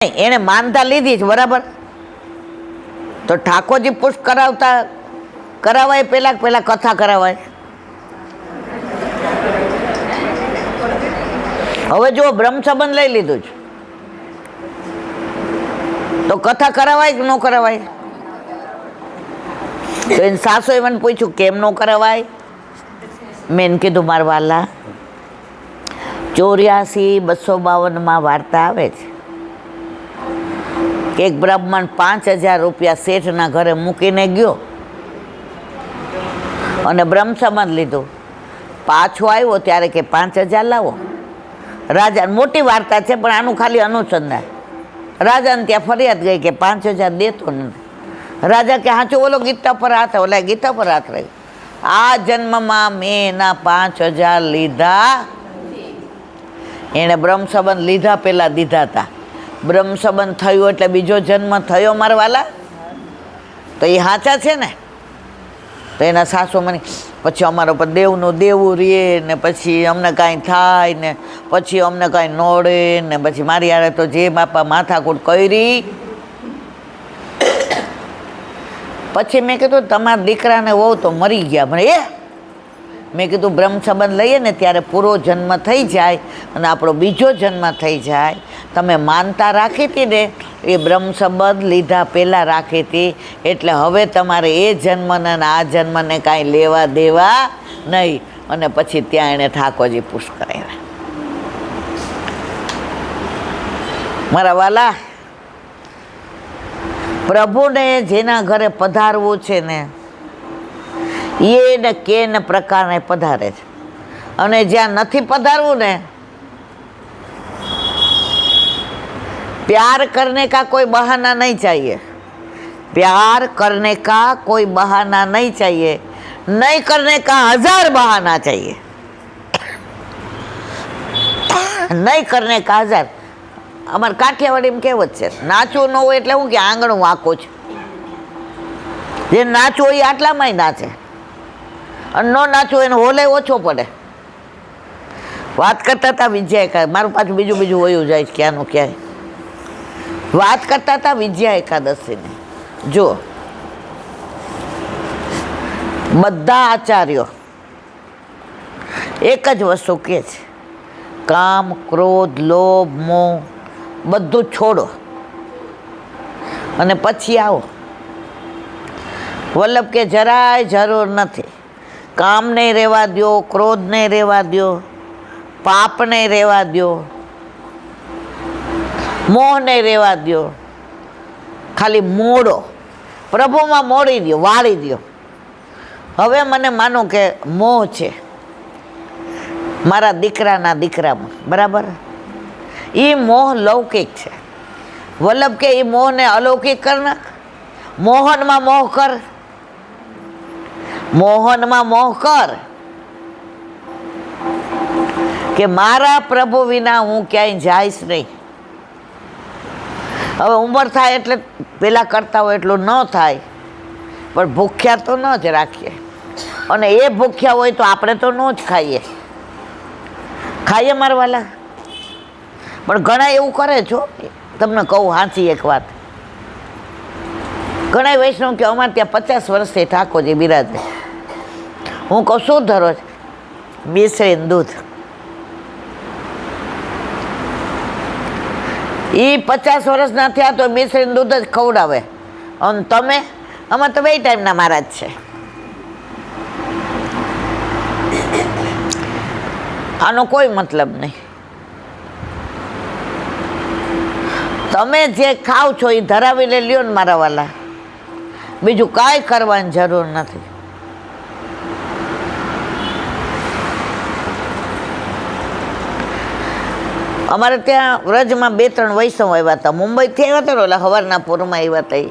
એને માનતા લીધી છે બરાબર. તો ઠાકોરજી પુષ્પ કરાવાય પેલા કથા કરાવાય. હવે જો બ્રહ્મ સંબંધ લઈ લીધું છે તો કથા કરાવાય કે ન કરાવાય? તો એને સાસુએ મને પૂછ્યું કેમ ન કરાવાય? મેં કીધું મારા વાલા 84-252 વાર્તા આવે છે. એક બ્રાહ્મણ 5000 રૂપિયા શેઠના ઘરે મૂકીને ગયો અને બ્રહ્મ સંબંધ લીધો. પાછો આવ્યો ત્યારે કે 5000 લાવો. રાજા મોટી વાર્તા છે પણ આનું ખાલી અનુસંધાન. રાજાને ત્યાં ફરિયાદ ગઈ કે 5000 દેતો નથી. રાજા કે હાચું ઓલો ગીતા પર હાથ, ઓલા ગીતા પર હાથ રહી. આ જન્મમાં મેં એના 5000 લીધા. એણે બ્રહ્મ સંબંધ લીધા પહેલાં દીધા હતા. બ્રહ્મ સંબંધ થયો એટલે બીજો જન્મ થયો મારા વાલા. તો એ સાચા છે ને? તો એના સાસુ મને પછી અમારા પર દેવનું દેવું રહે ને પછી અમને કાંઈ થાય ને પછી અમને કાંઈ નડે ને પછી મારી યારે તો જે બાપા માથાકૂટ કરી. પછી મેં કીધું તમારા દીકરાને વહુ તો મરી ગયા. મને મેં કીધું બ્રહ્મ સંબંધ લઈએ ને ત્યારે પૂરો જન્મ થઈ જાય અને આપણો બીજો જન્મ થઈ જાય. તમે માનતા રાખી હતી ને એ બ્રહ્મ સંબંધ લીધા પહેલાં રાખી હતી એટલે હવે તમારે એ જન્મને અને આ જન્મને કાંઈ લેવા દેવા નહીં. અને પછી ત્યાં એણે ઠાકોરજી પુષ્પ કરાવ્યા. મારા વાલા, પ્રભુને જેના ઘરે પધારવું છે ને એ ને કે ને પ્રકારને પધારે છે. અને જ્યાં નથી પધારવું ને, प्यार करने का कोई बहाना नहीं चाहिए. प्यार करने का कोई बहाना नहीं चाहिए. नहीं करने का 1000 बहाना चाहिए. नहीं करने का 1000. અમારે કાઠિયાવાડીમાં કહેવત છે, નાચવું ન હોય એટલે હું કે આંગણું વાંકું છે. જે નાચવું હોય આટલામાંય નાચે અને ન નાચવું એને હોલે ઓછો પડે. વાત કરતા હતા વિજયા, મારું પાછું બીજું હોયું જાય છે ક્યાંનું ક્યાંય. વાત કરતા હતા વિજયા એકાદશીની. જો બધા આચાર્યો એક જ વસ્તુ કહે છે, કામ, ક્રોધ, લોભ, મોહ બધું છોડો અને પછી આવો. વલ્લભ કે જરાય જરૂર નથી. કામને રહેવા દો, ક્રોધને રહેવા દો, પાપને રહેવા દો, મોહને રહેવા દો. ખાલી મોડો પ્રભુમાં મોડી દો, વાળી દો. હવે મને માનો કે મોહ છે મારા દીકરાના દીકરામાં, બરાબર? એ મોહ લૌકિક છે. વલ્લભ કે એ મોહને અલૌકિક કર નાખ. મોહનમાં મોહ કર, મોહનમાં મોહ કર કે મારા પ્રભુ વિના હું ક્યાંય જઈશ નહીં. હવે ઉંમર થાય એટલે પેલા કરતા હોય એટલું ન થાય, પણ ભૂખ્યા તો ન જ રાખીએ. અને એ ભૂખ્યા હોય તો આપણે તો ન જ ખાઈએ. ખાઈએ મારા વાલા. પણ ઘણા એવું કરે છો. તમને કહું સાચી એક વાત, ઘણા વૈષ્ણવ કે અમારે ત્યાં 50 વર્ષથી ઠાકોરજી બિરાજે. હું કહું શું ધરો છે? મિશ્રીનું દૂધ. એ 50 વર્ષના થયા તો મિશ્રીનું દૂધ જ ખવડાવે. અને તમે આમાં તો 2 ટાઈમના મહારાજ છે. આનો કોઈ મતલબ નહીં. તમે જે ખાવ છો એ ધરાવીને લ્યો ને મારા વાલા. બીજું કાંઈ કરવાની જરૂર નથી. અમારે ત્યાં વ્રજમાં 2-3 વૈષ્ણવ આવ્યા હતા. મુંબઈથી આવ્યા હતા ને, ઓલા સવારના પૂરમાં આવ્યા હતા એ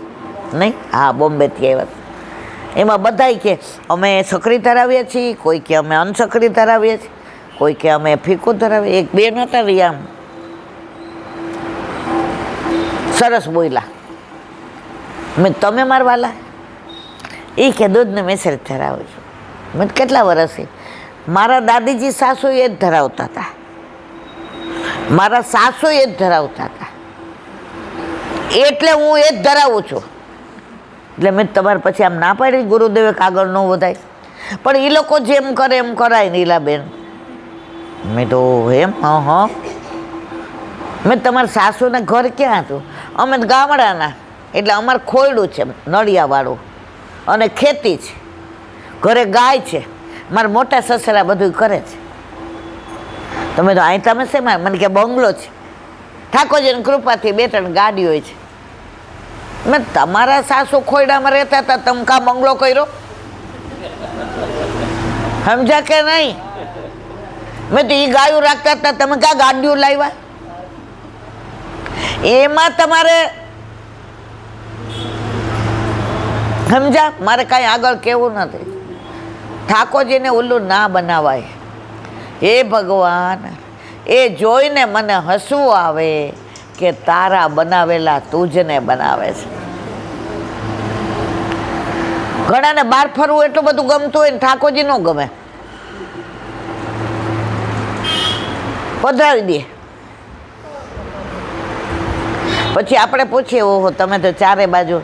નહીં, હા બોમ્બેથી આવ્યા હતા. એમાં બધાય કે અમે સકરી ધરાવીએ છીએ, કોઈ કે અમે અનસકરી ધરાવીએ છીએ, કોઈ કે અમે ફીકું ધરાવીએ. એક બેન હતા રિયામ, સરસ બોયલા. મેં તમે મારા વાલા? એ કે દૂધને મિશ્રિત ધરાવું છું. મેં કેટલા વર્ષથી? મારા દાદીજી સાસુ એ જ ધરાવતા હતા, મારા સાસુ એ જ ધરાવતા હતા. એટલે હું એ જ ધરાવું છું. એટલે મેં તમારે પછી આમ ના પાડી ગુરુદેવે કાગળ ન વધાય, પણ એ લોકો જેમ કરે એમ કરાય નીલાબેન. મેં તો એમ મેં તમારા સાસુને ઘર ક્યાં હતું? અમે ગામડાના, એટલે અમારે ખોયડું છે નળિયાવાળું અને ખેતી છે, ઘરે ગાય છે, મારા મોટા સસરા બધું કરે છે. તમે તો અહીં તમે શેમાં? મને કે બંગલો છે, ઠાકોરજીની કૃપાથી 2-3 ગાડીઓ છે. મેં તમારા સાસુ ખોયડામાં રહેતા હતા, તમે કા બંગલો કર્યો? સમજ્યા કે નહીં? મેં તો એ ગાયું રાખતા હતા, તમે કા ગાડીઓ લાવ્યા? એમાં તમારે સમજા, મારે કાંઈ આગળ કેવું નથી. ઠાકોરજીને ઉલ્લું ના બનાવાય. હે ભગવાન, એ જોઈને મને હસવું આવે કે તારા બનાવેલા તુજને બનાવે છે. ઘણાને બહાર ફરવું એટલું બધું ગમતું હોય ને ઠાકોરજી ન ગમે, પધરાવી દે. પછી આપણે પૂછીએ, ઓહો તમે તો ચારે બાજુ,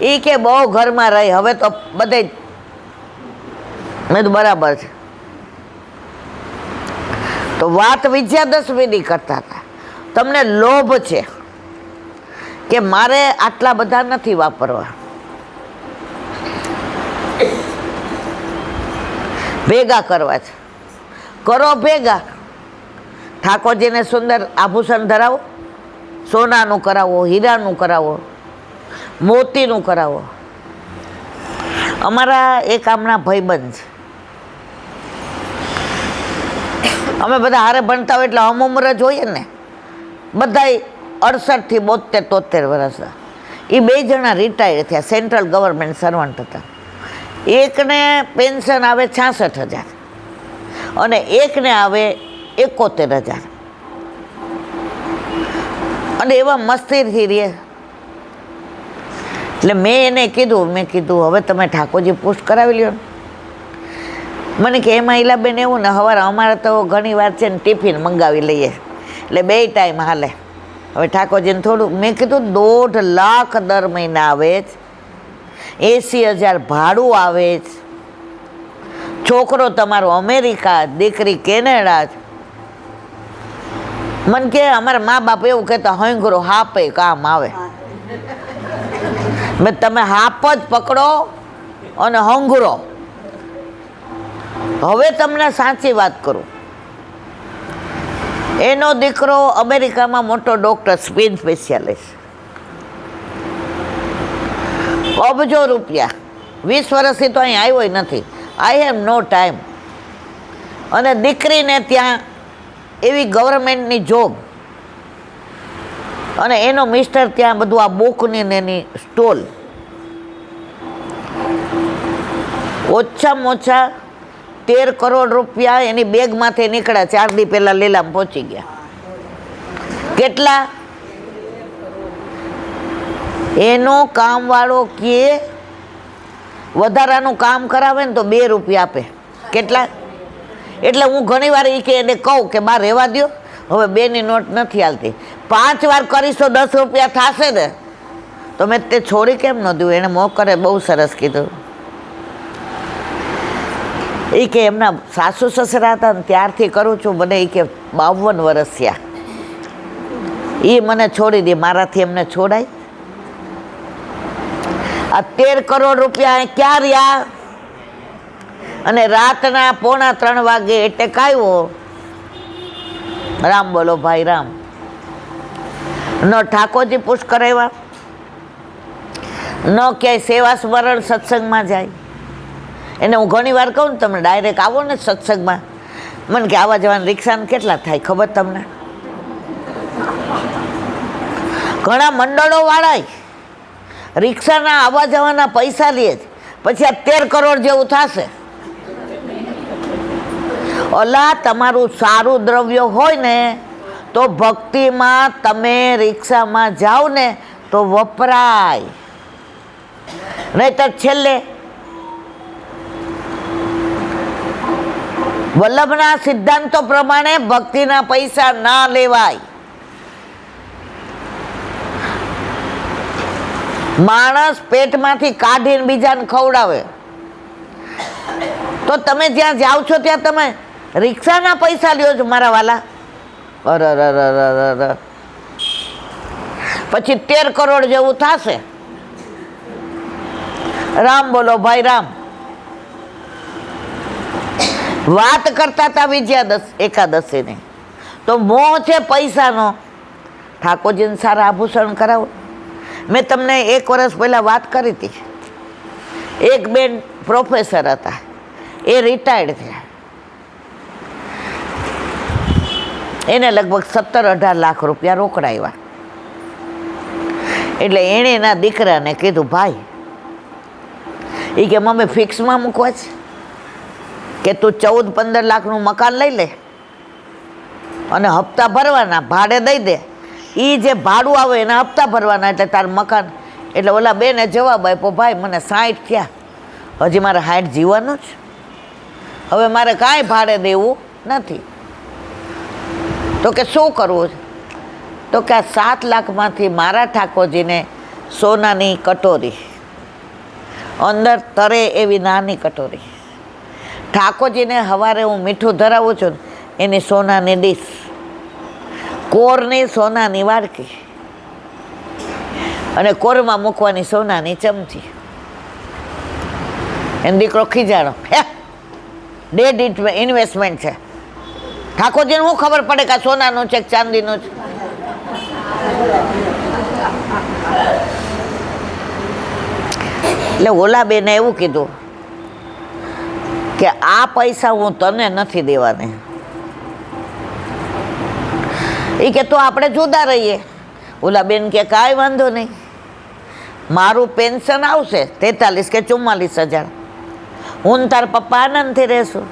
એ કે બહુ ઘરમાં રહી, હવે તો બધે. મેં તો બરાબર છે. તો વાત વિજયાદશમીની કરતા હતા. તમને લોભ છે કે મારે આટલા બધા નથી વાપરવા, ભેગા કરવા છે. કરો ભેગા. ઠાકોરજીને સુંદર આભૂષણ ધરાવો, સોનાનું કરાવો, હીરાનું કરાવો, મોતીનું કરાવો. અમારા એક આમના ભાઈબંધ છે, અમે બધા હારે ભણતા હોય એટલે હમ ઉંમર જોઈએ ને, બધા 68 થી 72-73 વર્ષના. એ 2 જણા રિટાયર થયા, સેન્ટ્રલ ગવર્મેન્ટ સર્વન્ટ હતા. એકને પેન્શન આવે 66,000 અને એકને આવે 71,000. અને એવા મસ્તીથી રહે. એટલે મેં એને કીધું, હવે તમે ઠાકોરજી પુષ્ટ કરાવી લ્યો ને. મને કે એમાં ઈલાબેન એવું ને, સવારે અમારે તો ઘણી વાર છે ને ટિફિન મંગાવી લઈએ, એટલે 2 ટાઈમ હાલે. હવે ઠાકોરજીને થોડું, મેં કીધું 1.5 લાખ દર મહિના આવે છે, 80,000 ભાડું આવે છે, છોકરો તમારો અમેરિકા, દીકરી કેનેડા. મને કે અમારા મા બાપ એવું કહેતા, હંગરો હાપે કામ આવે. મેં તમે હાપ જ પકડો અને હંગરો. હવે તમને સાચી વાત કરું, એનો દીકરો અમેરિકામાં મોટો ડૉક્ટર, સ્પિન સ્પેશિયાલિસ્ટ, અબજો રૂપિયા, 20 વર્ષથી તો અહીં આવ્યો નથી. I have no time. અને દીકરીને ત્યાં એવી ગવર્મેન્ટની જોબ, અને એનો મિસ્ટર ત્યાં બધું આ બુકની ને એની સ્ટોલ. ઓછામાં ઓછા 13 કરોડ રૂપિયા એની બેગમાંથી નીકળ્યા. 4 દી પહેલાં લીલામાં પહોંચી ગયા. કેટલા? એનો કામવાળો કે વધારાનું કામ કરાવે ને તો 2 રૂપિયા આપે. કેટલા? એટલે હું ઘણી વાર એ કે એને કહું કે બહાર રહેવા દો, હવે 2ની નોટ નથી હાલતી, 5 વાર કરીશ તો 10 રૂપિયા થશે ને. તો મેં તે છોડી કેમ ન દઉં? એને મોકરે બહુ સરસ કીધું. એ કે એમના સાસુ સસરા હતા ને ત્યારથી કરું છું, મને એ કે 52 વર્ષ થયા. એ મને છોડી દે, મારાથી એમને છોડાય? આ 13 કરોડ રૂપિયા ક્યાં રહ્યા? અને રાતના 2:45 વાગે એટેક આવ્યો. રામ બોલો ભાઈ રામ. ન ઠાકોરજી પુષ્ટ કરાવ્યા, ન ક્યાંય સેવા સ્મરણ સત્સંગમાં જાય. એને હું ઘણી વાર કહું ને, તમે ડાયરેક્ટ આવો ને સત્સંગમાં. મને કે આવા જવાના રિક્ષાને કેટલા થાય ખબર તમને? ઘણા મંડળો વાળા રિક્ષાના આવવા જવાના પૈસા લે જ, પછી આ 13 કરોડ જેવું થશે. ઓલા તમારું સારું દ્રવ્ય હોય ને તો ભક્તિમાં તમે રિક્ષામાં જાઓ ને તો વપરાય, નહીતર છેલ્લે વલ્લભના સિદ્ધાંતો પ્રમાણે ભક્તિના પૈસા ના લેવાય. માણસ પેટમાંથી કાઢીને બીજાને ખવડાવે તો તમે જ્યાં જાઓ છો ત્યાં તમે રિક્ષાના પૈસા લ્યો છો મારા વાલા. અર પછી 13 કરોડ જેવું થશે. રામ બોલો ભાઈ રામ. વાત કરતા હતા વિજયા એકાદશીની, તો મોહ છે પૈસાનો. ઠાકોરજીને સારા આભૂષણ કરાવો. મેં તમને 1 વર્ષ પહેલાં વાત કરી હતી. એક બેન પ્રોફેસર હતા, એ રિટાયર્ડ થયા. એને લગભગ 17-18 લાખ રૂપિયા રોકડા આવ્યા. એટલે એણે એના દીકરાને કીધું, ભાઈ, એ કે મમ્મી ફિક્સમાં મૂકવા છે કે તું 14-15 લાખનું મકાન લઈ લે અને હપ્તા ભરવાના, ભાડે દઈ દે. એ જે ભાડું આવે એના હપ્તા ભરવાના, એટલે તાર મકાન. એટલે ઓલા બેને જવાબ આપ્યો, ભાઈ મને 60 થયા, હજી મારે 60 જીવવાનું જ, હવે મારે કાંઈ ભાડે દેવું નથી. તો કે શું કરવું? તો કે આ 7 લાખમાંથી મારા ઠાકોરજીને સોનાની કટોરી, અંદર તરે એવી નાની કટોરી, ઠાકોરજીને સવારે હું મીઠું ધરાવું છું ને એની સોનાની ડીશ, કોરની સોનાની વાડકી અને કોરમાં મૂકવાની સોનાની ચમચી. એનો દીકરો ખીજાણો, હે ડેડ ઇન્વેસ્ટમેન્ટ છે. ઠાકોરજીને શું ખબર પડે કે આ સોનાનું છે કે ચાંદીનું છે? એટલે ઓલા બેને એવું કીધું કે આ પૈસા હું તને નથી દેવાને. એ કે તો આપણે જુદા રહીએ. ઓલા બેન કે કાંઈ વાંધો નહીં, મારું પેન્શન આવશે 43 કે 44 હજાર, હું તાર પપ્પા આનંદથી રહેશું.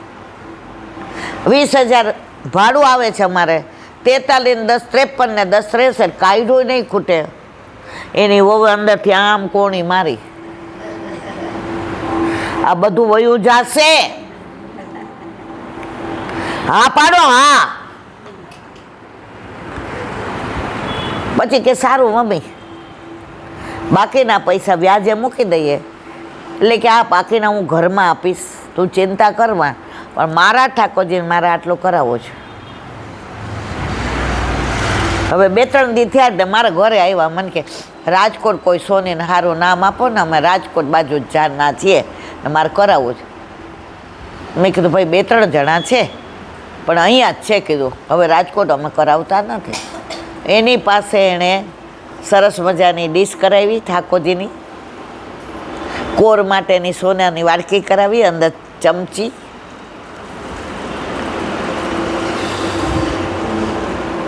20 હજાર ભાડું આવે છે અમારે, 43 ને 10 53 ને 10 રહેશે, કાયદો નહીં ખૂટે. એની વહુ અંદરથી આમ કોણી મારી, આ બધું વયું જાશે, હા પાડો હા. પછી કે સારું મમ્મી, બાકીના પૈસા વ્યાજે મૂકી દઈએ. એટલે કે આ બાકીના હું ઘરમાં આપીશ, તું ચિંતા કરવા, પણ મારા ઠાકોરજીને મારે આટલું કરાવવો છે. હવે 2-3 દી થયા એટલે મારા ઘરે આવ્યા, મને કે રાજકોટ કોઈ સોનીને સારું નામ આપો ને, અમે રાજકોટ બાજુ જાના છીએ ને મારે કરાવવું છે. મેં કીધું ભાઈ 2-3 જણા છે પણ અહીંયા જ છે કીધું, હવે રાજકોટ અમે કરાવતા નથી. એની પાસે એણે સરસ મજાની ડીશ કરાવી ઠાકોરજીની, કોર માટેની સોનાની વાડકી કરાવી, અંદર ચમચી,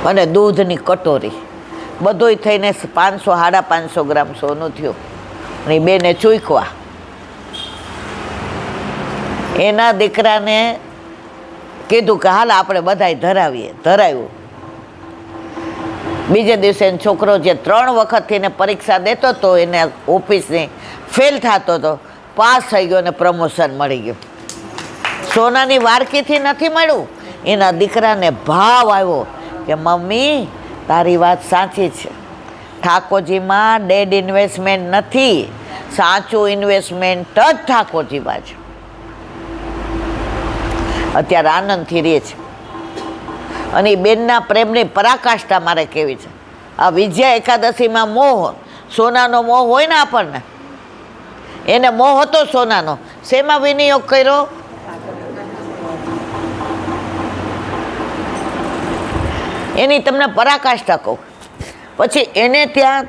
અને દૂધની કટોરી, બધુંય થઈને 500-550 ગ્રામ સોનું થયું. અને બેને ચૂકવા એના દીકરાને કીધું કે હાલ આપણે બધાય ધરાવીએ. ધરાવ્યું. બીજે દિવસે એનો છોકરો જે 3 વખતથી એને પરીક્ષા દેતો હતો, એને ઓફિસની ફેલ થતો હતો, પાસ થઈ ગયો અને પ્રમોશન મળી ગયું. સોનાની વાડકીથી નથી મળ્યું. એના દીકરાને ભાવ આવ્યો કે મમ્મી તારી વાત સાચી છે, ઠાકોરજીમાં ડેડ ઇન્વેસ્ટમેન્ટ નથી, સાચું ઇન્વેસ્ટમેન્ટ જ ઠાકોરજીમાં છે. અત્યારે આનંદથી રહે છે. અને એ બેનના પ્રેમની પરાકાષ્ઠા મારે કેવી છે. આ વિજયા એકાદશીમાં મોહ, સોનાનો મોહ હોય ને આપણને, એને મોહ હતો સોનાનો. શેમાં વિનિયોગ કર્યો? એની તમને પરાકાષ્ઠા કહું. પછી એને ત્યાં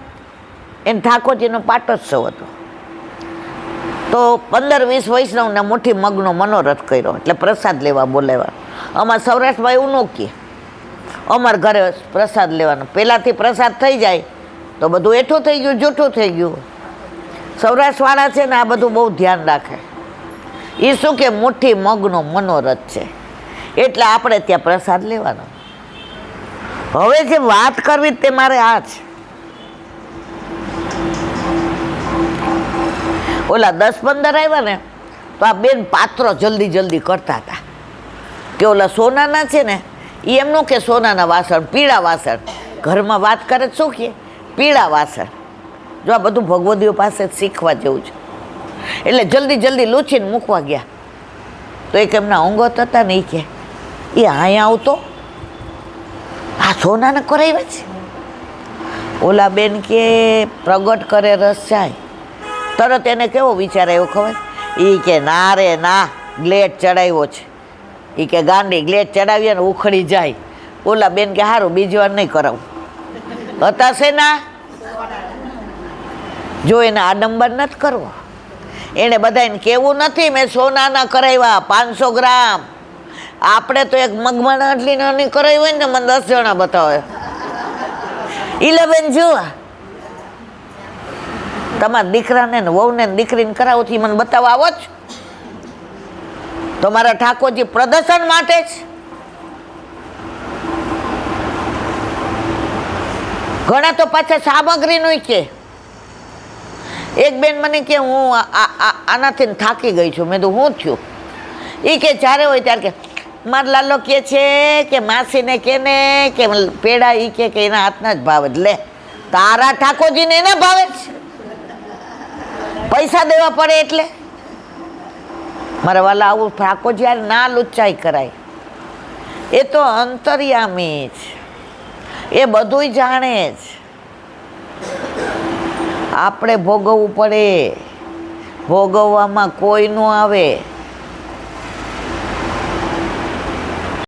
એને ઠાકોરજીનો પાટોત્સવ હતો, તો 15-20 વૈષ્ણવને મુઠ્ઠી મગનો મનોરથ કર્યો, એટલે પ્રસાદ લેવા બોલાવ્યા. અમારા સૌરાષ્ટ્રમાં એવું ન કહે, અમારા ઘરે પ્રસાદ લેવાનો. પહેલાંથી પ્રસાદ થઈ જાય તો બધું એઠું થઈ ગયું, જૂઠું થઈ ગયું. સૌરાષ્ટ્રવાળા છે ને આ બધું બહુ ધ્યાન રાખે. એ શું કે મુઠ્ઠી મગનો મનોરથ છે, એટલે આપણે ત્યાં પ્રસાદ લેવાનો. હવે જે વાત કરવી તે મારે આ છે. ઓલા 10-15 આવ્યા ને તો આ બેન પાત્રો જલ્દી કરતા હતા કે ઓલા સોનાના છે ને, એ એમનું કે સોનાના વાસણ, પીળા વાસણ, ઘરમાં વાત કરે શું કે પીળા વાસણ, જો આ બધું ભગવદીઓ પાસે જ શીખવા જેવું છે. એટલે જલ્દી જલ્દી લૂછીને મૂકવા ગયા. તો એક એમના અંગત હતા ને એ કે એ અહીંયા આવતો આ સોનાને કરાવ્યા છે. ઓલા બેન કે પ્રગટ કરે રસ જાય. તરત એને કેવો વિચાર આવ્યો ખબર? એ કે ના રે ના, ગ્લેટ ચડાવ્યો છે. એ કે ગાંડી ગ્લેટ ચડાવીએ ને ઉખડી જાય. ઓલા બેન કે સારું બીજી વાર નહીં કરાવું. હતા છે ના, જો એને આડંબર નથી કરવો. એને બધાને કેવું નથી મેં સોનાના કરાવ્યા 500 ગ્રામ. આપણે તો એક મગમાં આટલી નાની કરાવી હોય ને મને 10 જણા બતાવે. 11 જુઓ તમારા દીકરાને ને વહુને દીકરીને કરાવથી મને બતાવવા આવો જ. તમારા ઠાકોરજી પ્રદર્શન માટે જ. ઘણા તો પાછા સામગ્રીનું કે એક બેન મને કે હું આનાથી થાકી ગઈ છું. મેં તો હું થયું? એ કે જ્યારે હોય ત્યારે કે મારા લાલો કે છે કે માસીને કે ને કે પેડા એ કે એના હાથના જ ભાવે. લે તારા ઠાકોરજીને એના ભાવે જ પૈસા દેવા પડે એટલે? મારા વાલા આવું ઠાકોરજી યાર ના લુચ્ચાઈ કરાય. એ તો અંતર્યામી જ, એ બધુંય જાણે જ. આપણે ભોગવવું પડે, ભોગવવામાં કોઈ ન આવે.